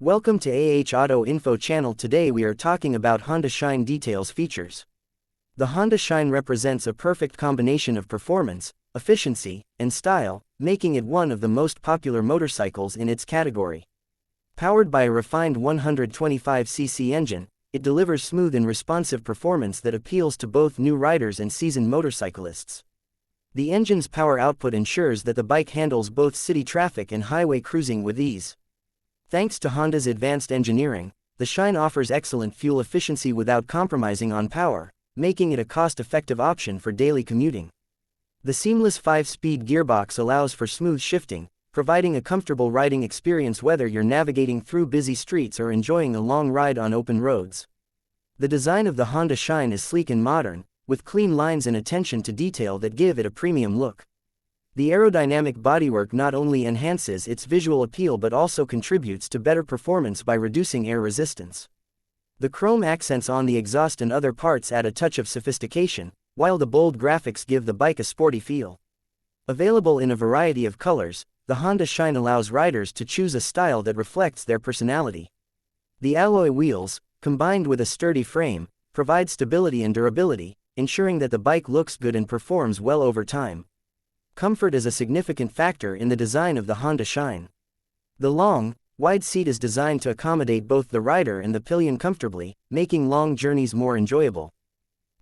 Welcome to Auto Info channel. Today we are talking about Honda Shine details features. The Honda Shine represents a perfect combination of performance, efficiency, and style, making it one of the most popular motorcycles in its category. Powered by a refined 125cc engine, it delivers smooth and responsive performance that appeals to both new riders and seasoned motorcyclists. The engine's power output ensures that the bike handles both city traffic and highway cruising with ease. Thanks to Honda's advanced engineering, the Shine offers excellent fuel efficiency without compromising on power, making it a cost-effective option for daily commuting. The seamless 5-speed gearbox allows for smooth shifting, providing a comfortable riding experience whether you're navigating through busy streets or enjoying a long ride on open roads. The design of the Honda Shine is sleek and modern, with clean lines and attention to detail that give it a premium look. The aerodynamic bodywork not only enhances its visual appeal but also contributes to better performance by reducing air resistance. The chrome accents on the exhaust and other parts add a touch of sophistication, while the bold graphics give the bike a sporty feel. Available in a variety of colors, the Honda Shine allows riders to choose a style that reflects their personality. The alloy wheels, combined with a sturdy frame, provide stability and durability, ensuring that the bike looks good and performs well over time. Comfort is a significant factor in the design of the Honda Shine. The long, wide seat is designed to accommodate both the rider and the pillion comfortably, making long journeys more enjoyable.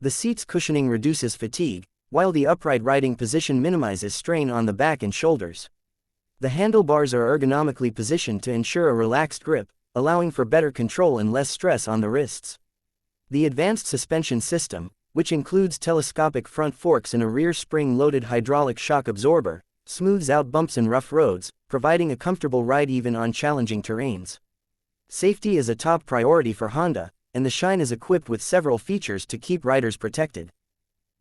The seat's cushioning reduces fatigue, while the upright riding position minimizes strain on the back and shoulders. The handlebars are ergonomically positioned to ensure a relaxed grip, allowing for better control and less stress on the wrists. The advanced suspension system, which includes telescopic front forks and a rear spring-loaded hydraulic shock absorber, smooths out bumps and rough roads, providing a comfortable ride even on challenging terrains. Safety is a top priority for Honda, and the Shine is equipped with several features to keep riders protected.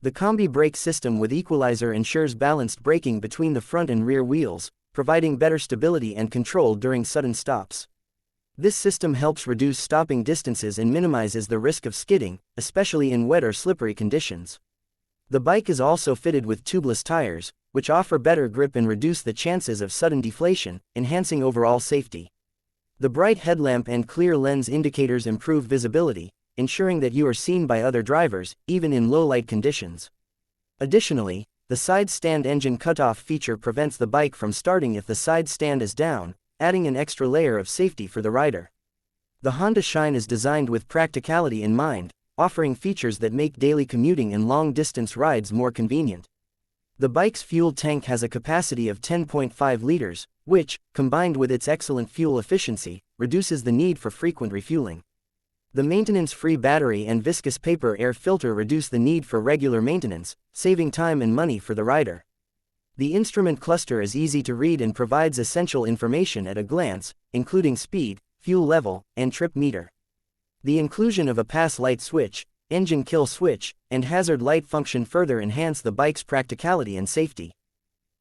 The combi brake system with equalizer ensures balanced braking between the front and rear wheels, providing better stability and control during sudden stops. This system helps reduce stopping distances and minimizes the risk of skidding, especially in wet or slippery conditions. The bike is also fitted with tubeless tires, which offer better grip and reduce the chances of sudden deflation, enhancing overall safety. The bright headlamp and clear lens indicators improve visibility, ensuring that you are seen by other drivers, even in low-light conditions. Additionally, the side stand engine cutoff feature prevents the bike from starting if the side stand is down, adding an extra layer of safety for the rider. The Honda Shine is designed with practicality in mind, offering features that make daily commuting and long-distance rides more convenient. The bike's fuel tank has a capacity of 10.5 liters, which, combined with its excellent fuel efficiency, reduces the need for frequent refueling. The maintenance-free battery and viscous paper air filter reduce the need for regular maintenance, saving time and money for the rider. The instrument cluster is easy to read and provides essential information at a glance, including speed, fuel level, and trip meter. The inclusion of a pass light switch, engine kill switch, and hazard light function further enhance the bike's practicality and safety.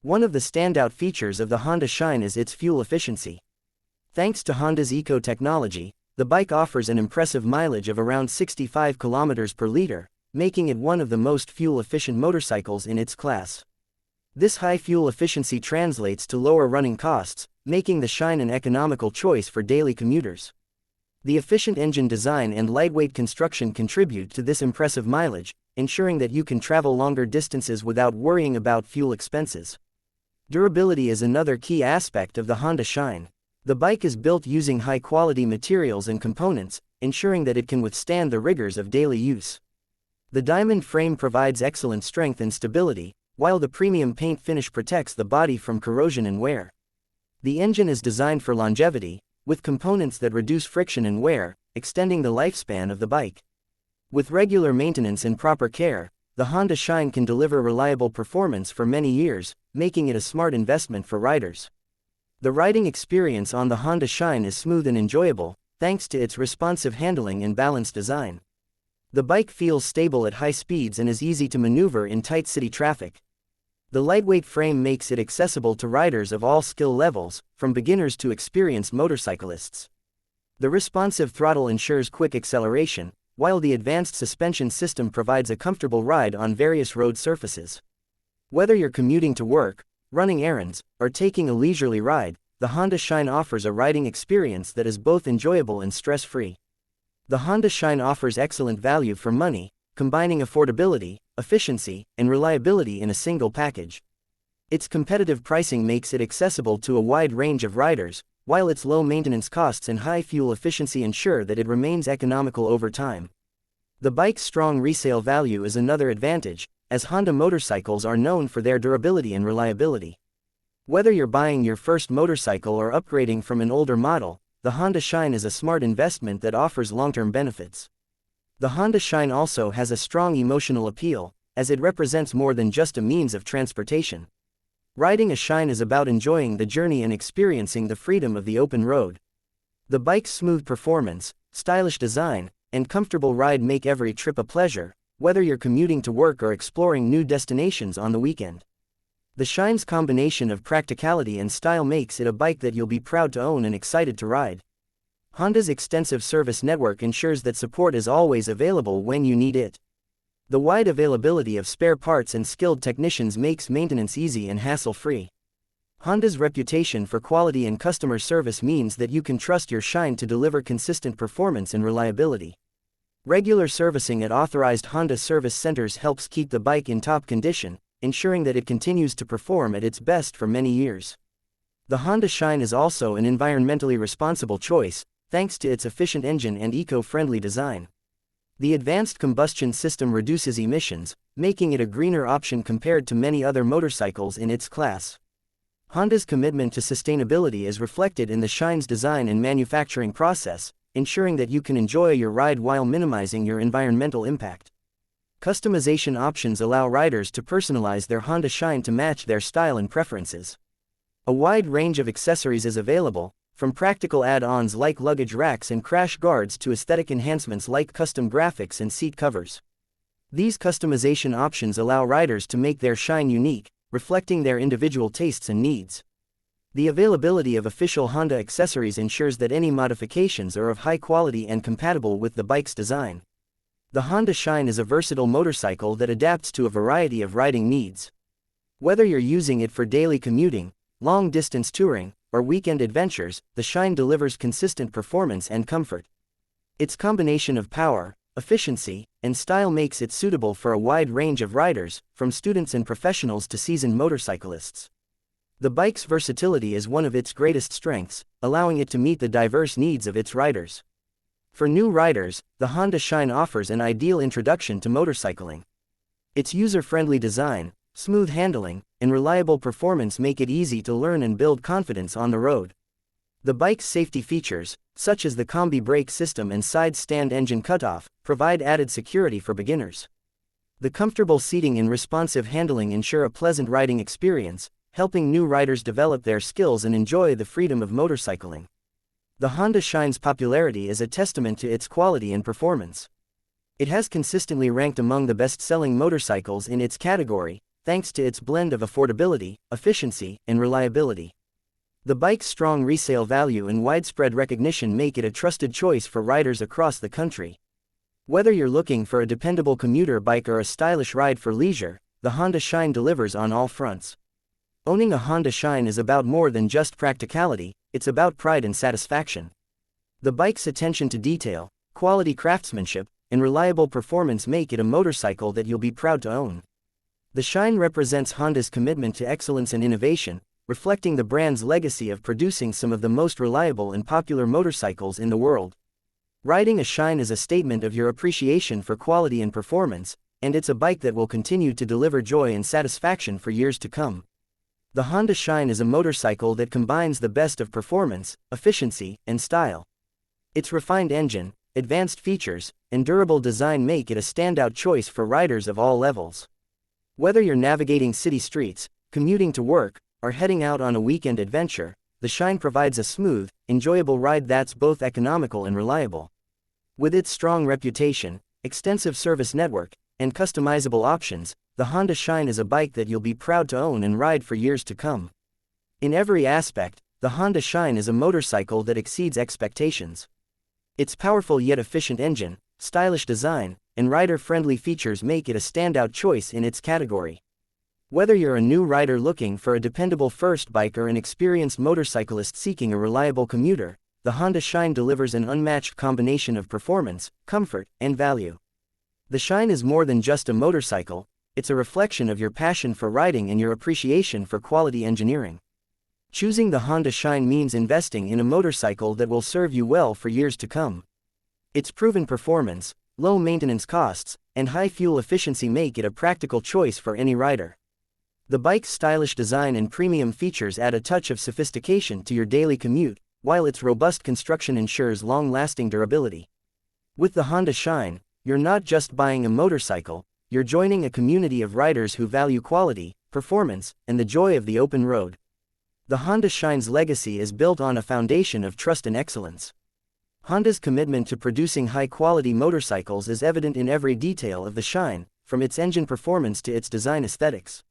One of the standout features of the Honda Shine is its fuel efficiency. Thanks to Honda's eco-technology, the bike offers an impressive mileage of around 65 km per liter, making it one of the most fuel-efficient motorcycles in its class. This high fuel efficiency translates to lower running costs, making the Shine an economical choice for daily commuters. The efficient engine design and lightweight construction contribute to this impressive mileage, ensuring that you can travel longer distances without worrying about fuel expenses. Durability is another key aspect of the Honda Shine. The bike is built using high-quality materials and components, ensuring that it can withstand the rigors of daily use. The diamond frame provides excellent strength and stability, while the premium paint finish protects the body from corrosion and wear. The engine is designed for longevity, with components that reduce friction and wear, extending the lifespan of the bike. With regular maintenance and proper care, the Honda Shine can deliver reliable performance for many years, making it a smart investment for riders. The riding experience on the Honda Shine is smooth and enjoyable, thanks to its responsive handling and balanced design. The bike feels stable at high speeds and is easy to maneuver in tight city traffic. The lightweight frame makes it accessible to riders of all skill levels, from beginners to experienced motorcyclists. The responsive throttle ensures quick acceleration, while the advanced suspension system provides a comfortable ride on various road surfaces. Whether you're commuting to work, running errands, or taking a leisurely ride, the Honda Shine offers a riding experience that is both enjoyable and stress-free. The Honda Shine offers excellent value for money, combining affordability, efficiency, and reliability in a single package. Its competitive pricing makes it accessible to a wide range of riders, while its low maintenance costs and high fuel efficiency ensure that it remains economical over time. The bike's strong resale value is another advantage, as Honda motorcycles are known for their durability and reliability. Whether you're buying your first motorcycle or upgrading from an older model, the Honda Shine is a smart investment that offers long-term benefits. The Honda Shine also has a strong emotional appeal, as it represents more than just a means of transportation. Riding a Shine is about enjoying the journey and experiencing the freedom of the open road. The bike's smooth performance, stylish design, and comfortable ride make every trip a pleasure, whether you're commuting to work or exploring new destinations on the weekend. The Shine's combination of practicality and style makes it a bike that you'll be proud to own and excited to ride. Honda's extensive service network ensures that support is always available when you need it. The wide availability of spare parts and skilled technicians makes maintenance easy and hassle-free. Honda's reputation for quality and customer service means that you can trust your Shine to deliver consistent performance and reliability. Regular servicing at authorized Honda service centers helps keep the bike in top condition, ensuring that it continues to perform at its best for many years. The Honda Shine is also an environmentally responsible choice, thanks to its efficient engine and eco-friendly design. The advanced combustion system reduces emissions, making it a greener option compared to many other motorcycles in its class. Honda's commitment to sustainability is reflected in the Shine's design and manufacturing process, ensuring that you can enjoy your ride while minimizing your environmental impact. Customization options allow riders to personalize their Honda Shine to match their style and preferences. A wide range of accessories is available, from practical add-ons like luggage racks and crash guards to aesthetic enhancements like custom graphics and seat covers. These customization options allow riders to make their Shine unique, reflecting their individual tastes and needs. The availability of official Honda accessories ensures that any modifications are of high quality and compatible with the bike's design. The Honda Shine is a versatile motorcycle that adapts to a variety of riding needs. Whether you're using it for daily commuting, long-distance touring, or weekend adventures, the Shine delivers consistent performance and comfort. Its combination of power, efficiency, and style makes it suitable for a wide range of riders, from students and professionals to seasoned motorcyclists. The bike's versatility is one of its greatest strengths, allowing it to meet the diverse needs of its riders. For new riders, the Honda Shine offers an ideal introduction to motorcycling. Its user-friendly design, smooth handling, and reliable performance make it easy to learn and build confidence on the road. The bike's safety features, such as the combi brake system and side stand engine cutoff, provide added security for beginners. The comfortable seating and responsive handling ensure a pleasant riding experience, helping new riders develop their skills and enjoy the freedom of motorcycling. The Honda Shine's popularity is a testament to its quality and performance. It has consistently ranked among the best-selling motorcycles in its category, thanks to its blend of affordability, efficiency, and reliability. The bike's strong resale value and widespread recognition make it a trusted choice for riders across the country. Whether you're looking for a dependable commuter bike or a stylish ride for leisure, the Honda Shine delivers on all fronts. Owning a Honda Shine is about more than just practicality, it's about pride and satisfaction. The bike's attention to detail, quality craftsmanship, and reliable performance make it a motorcycle that you'll be proud to own. The Shine represents Honda's commitment to excellence and innovation, reflecting the brand's legacy of producing some of the most reliable and popular motorcycles in the world. Riding a Shine is a statement of your appreciation for quality and performance, and it's a bike that will continue to deliver joy and satisfaction for years to come. The Honda Shine is a motorcycle that combines the best of performance, efficiency, and style. Its refined engine, advanced features, and durable design make it a standout choice for riders of all levels. Whether you're navigating city streets, commuting to work, or heading out on a weekend adventure, the Shine provides a smooth, enjoyable ride that's both economical and reliable. With its strong reputation, extensive service network, and customizable options, the Honda Shine is a bike that you'll be proud to own and ride for years to come. In every aspect, the Honda Shine is a motorcycle that exceeds expectations. Its powerful yet efficient engine, stylish design, and rider-friendly features make it a standout choice in its category. Whether you're a new rider looking for a dependable first bike or an experienced motorcyclist seeking a reliable commuter, the Honda Shine delivers an unmatched combination of performance, comfort, and value. The Shine is more than just a motorcycle, it's a reflection of your passion for riding and your appreciation for quality engineering. Choosing the Honda Shine means investing in a motorcycle that will serve you well for years to come. Its proven performance, low maintenance costs, and high fuel efficiency make it a practical choice for any rider. The bike's stylish design and premium features add a touch of sophistication to your daily commute, while its robust construction ensures long-lasting durability. With the Honda Shine, you're not just buying a motorcycle, you're joining a community of riders who value quality, performance, and the joy of the open road. The Honda Shine's legacy is built on a foundation of trust and excellence. Honda's commitment to producing high-quality motorcycles is evident in every detail of the Shine, from its engine performance to its design aesthetics.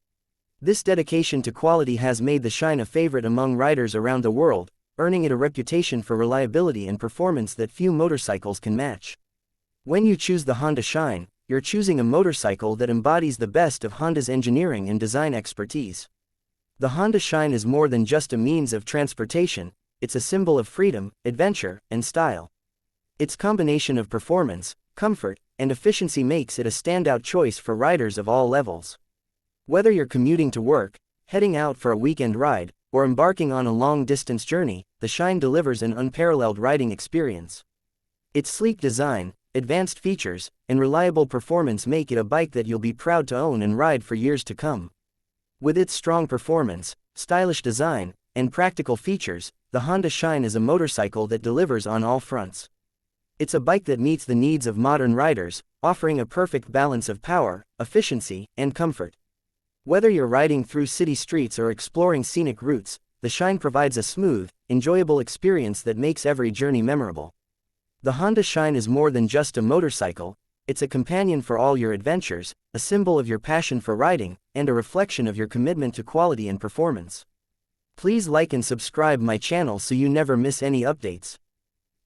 This dedication to quality has made the Shine a favorite among riders around the world, earning it a reputation for reliability and performance that few motorcycles can match. When you choose the Honda Shine, you're choosing a motorcycle that embodies the best of Honda's engineering and design expertise. The Honda Shine is more than just a means of transportation, it's a symbol of freedom, adventure, and style. Its combination of performance, comfort, and efficiency makes it a standout choice for riders of all levels. Whether you're commuting to work, heading out for a weekend ride, or embarking on a long-distance journey, the Shine delivers an unparalleled riding experience. Its sleek design, advanced features, and reliable performance make it a bike that you'll be proud to own and ride for years to come. With its strong performance, stylish design, and practical features, the Honda Shine is a motorcycle that delivers on all fronts. It's a bike that meets the needs of modern riders, offering a perfect balance of power, efficiency, and comfort. Whether you're riding through city streets or exploring scenic routes, the Shine provides a smooth, enjoyable experience that makes every journey memorable. The Honda Shine is more than just a motorcycle, it's a companion for all your adventures, a symbol of your passion for riding, and a reflection of your commitment to quality and performance. Please like and subscribe my channel so you never miss any updates.